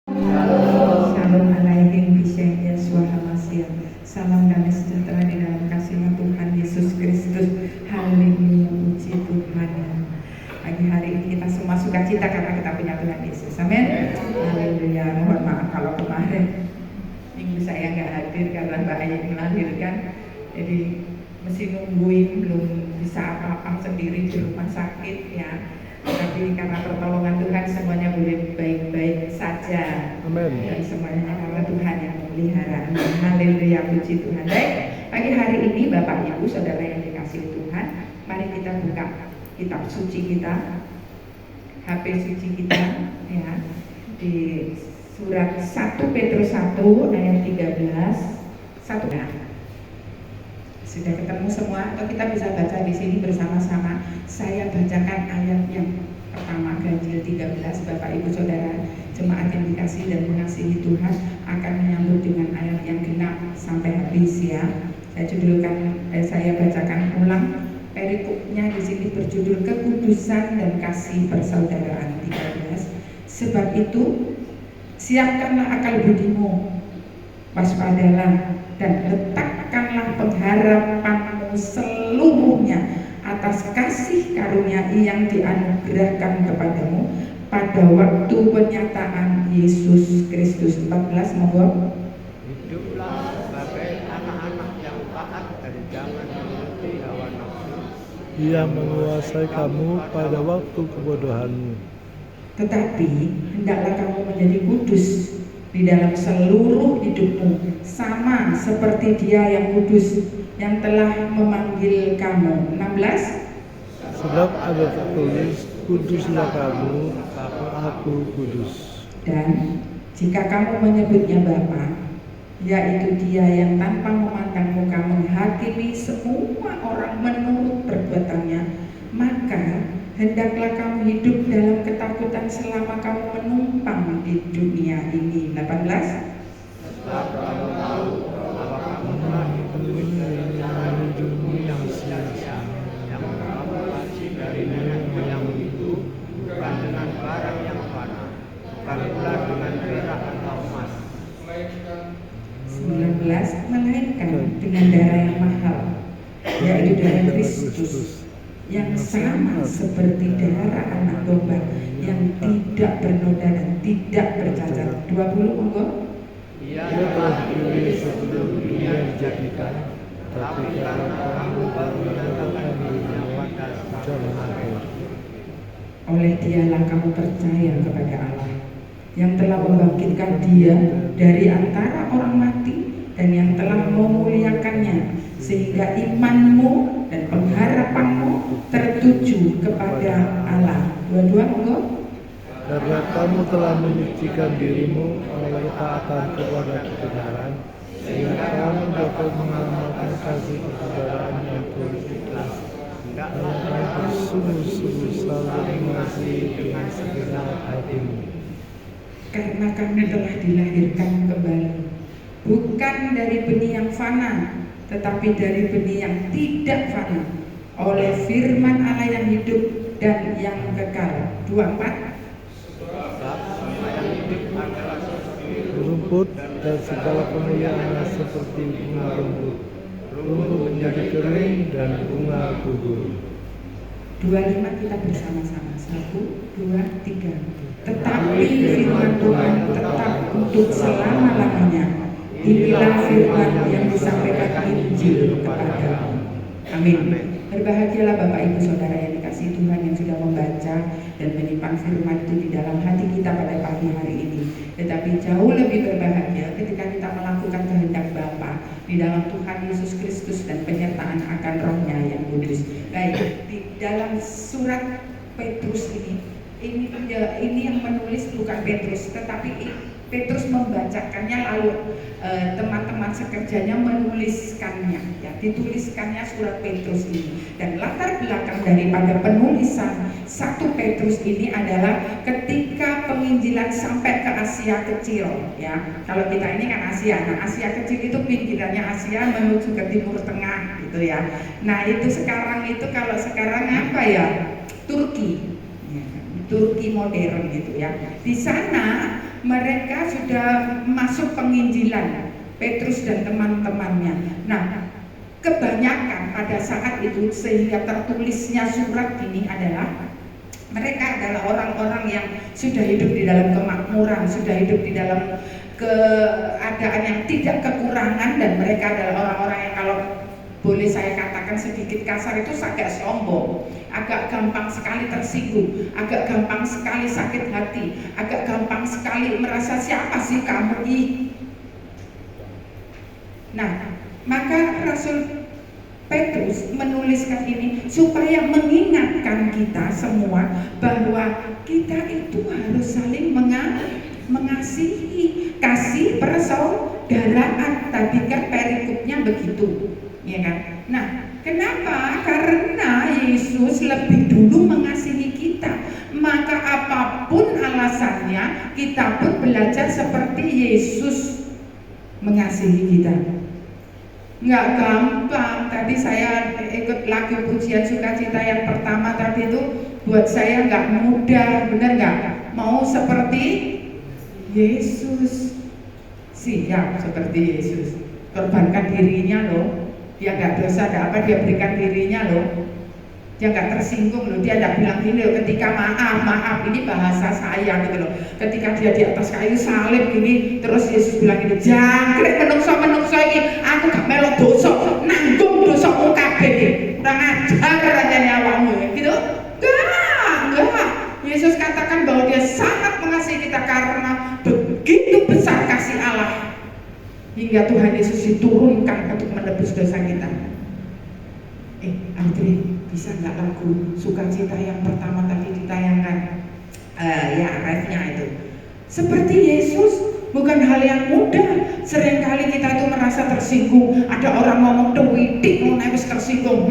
Shalom alaikum Bishen Yeswa Hamasiah. Salam damai sejahtera di dalam kasih Tuhan Yesus Kristus. Haleluya, puji Tuhan. Pagi hari ini kita semua sukacita karena kita punya Tuhan Yesus. Amin. Haleluya. Mohon maaf kalau kemarin minggu saya nggak hadir karena Mbak Ayu melahirkan. Jadi mesti nungguin, belum bisa apa-apa sendiri di rumah sakit ya. Tapi karena pertolongan Tuhan semuanya boleh baik-baik saja. Amin. Dan semuanya karena Tuhan yang memelihara. Haleluya, puji Tuhan. Baik, pagi hari ini Bapak Ibu Saudara yang dikasihi Tuhan, mari kita buka kitab suci kita, HP suci kita ya, di surat 1 Petrus 1 ayat 13. Sudah ketemu semua atau kita bisa baca di sini bersama-sama. Saya bacakan ayat yang pertama, ganjil 13. Bapak Ibu Saudara jemaat yang dikasihi dan mengasihi Tuhan akan menyambut dengan ayat yang genap sampai habis ya. Saya bacakan ulang. Perikopnya di sini berjudul kekudusan dan kasih persaudaraan 13. Sebab itu siapkanlah akal budimu, waspadalah dan letakkanlah pengharapanmu seluruhnya atas kasih karunia yang dianugerahkan kepadamu pada waktu penyataan Yesus Kristus. 14, monggo. Hiduplah sebagai anak-anak yang taat dan jangan menuruti hawa nafsu Yang menguasai kamu pada waktu kebodohanmu. Tetapi hendaklah kamu menjadi kudus di dalam seluruh hidupmu, sama seperti Dia yang kudus yang telah memanggil kamu. 16. Sebab ada tertulis, kuduslah kamu, aku kudus. Dan jika kamu menyebutnya Bapa, yaitu Dia yang tanpa memandang muka menghakimi semua orang menurut perbuatannya, maka hendaklah kamu hidup dalam ketakutan selama kamu menumpang di dunia ini. 18. Sebab kamu tahu bahwa kamu telah diberi dari hidupmu yang sia-sia yang kamu kasih dari nenek moyangmu itu, bukan dengan barang yang fana, bukan pula dengan perak atau emas, 19. Melainkan dengan darah yang mahal, yaitu darah Kristus, yang sama seperti darah anak domba yang tidak bernoda dan tidak bercacat. 20, monggo. Ia telah dipilih sebelum dunia dijadikan, tapi karena kamu baru menyatakan dirinya pada zaman akhir. Oleh Dialah kamu percaya kepada Allah yang telah membangkitkan Dia dari antara orang mati dan yang telah memuliakannya, sehingga imanmu dan pengharapanmu tertuju kepada Allah. 22, monggo. Karena kamu telah menyucikan dirimu oleh taatan kepada kebenaran, sehingga kamu dapat mengamalkan kasih persaudaraan yang tulus ikhlas. Kamu bersungguh-sungguh selalu mengasihi dengan segenap hatimu. Karena kami telah dilahirkan kembali, bukan dari benih yang fana, tetapi dari benih yang tidak fana, oleh firman Allah yang hidup dan yang kekal. 24. Rumput dan segala pemeliharaan seperti bunga rumput. Rumput menjadi kering dan bunga gugur. 25 kita bersama-sama. 1, 2, 3. Tetapi firman Tuhan tetap untuk selama-lamanya. Inilah firman yang disampaikan Injil kepadamu. Amin. Berbahagialah Bapak Ibu Saudara yang dikasihi Tuhan yang sudah membaca dan menyimpan firman itu di dalam hati kita pada pagi hari ini. Tetapi jauh lebih berbahagia ketika kita melakukan kehendak Bapa di dalam Tuhan Yesus Kristus dan penyertaan akan Roh-Nya yang kudus. Baik, di dalam surat Petrus ini yang menulis bukan Petrus, tetapi Petrus membacakannya, lalu teman-teman sekerjanya menuliskannya, ya, dituliskannya surat Petrus ini. Dan latar belakang daripada penulisan 1 Petrus ini adalah ketika penginjilan sampai ke Asia Kecil, ya. Kalau kita ini kan Asia, nah Asia Kecil itu pinggirannya Asia menuju ke Timur Tengah, gitu ya. Nah itu sekarang itu kalau sekarang apa ya? Turki modern gitu ya. Di sana mereka sudah masuk penginjilan, Petrus dan teman-temannya. Nah, kebanyakan pada saat itu sehingga tertulisnya surat ini adalah mereka adalah orang-orang yang sudah hidup di dalam kemakmuran, sudah hidup di dalam keadaan yang tidak kekurangan, dan mereka adalah orang-orang yang kalau boleh saya katakan sedikit kasar itu agak sombong, agak gampang sekali tersinggung, agak gampang sekali sakit hati, agak gampang sekali merasa siapa sih kamu ih. Nah, maka Rasul Petrus menuliskan ini supaya mengingatkan kita semua bahwa kita itu harus saling mengasihi, kasih persaudaraan. Tadi kan perikopnya begitu, ya kan? Nah, kenapa? Karena Yesus lebih dulu mengasihi kita. Maka apapun alasannya, kita pun belajar seperti Yesus mengasihi kita. Nggak gampang. Tadi saya ikut lagu pujian sukacita yang pertama tadi itu buat saya nggak mudah, bener nggak? Mau seperti Yesus, siap seperti Yesus, korbankan dirinya loh. Dia nggak dosa, ada apa dia berikan dirinya loh. Dia nggak tersinggung loh, dia nggak bilang gini loh ketika maaf, ini bahasa saya gitu loh. Ketika dia di atas kayu salib gini, terus Yesus bilang gitu, jangkrik menungso ini, aku gak melok dosa, nanggung dosamu kabeh, kurang ajar rasanya awakmu gitu. Enggak. Yesus katakan bahwa dia sangat mengasihi kita karena begitu besar kasih Allah hingga Tuhan Yesus diturunkan untuk menebus dosa kita. Andri, bisa nggak lagu sukacita yang pertama tadi ditayangkan? Ya, refnya itu. Seperti Yesus, bukan hal yang mudah. Seringkali kita itu merasa tersinggung. Ada orang ngomong dewidik, mau nangis tersinggung.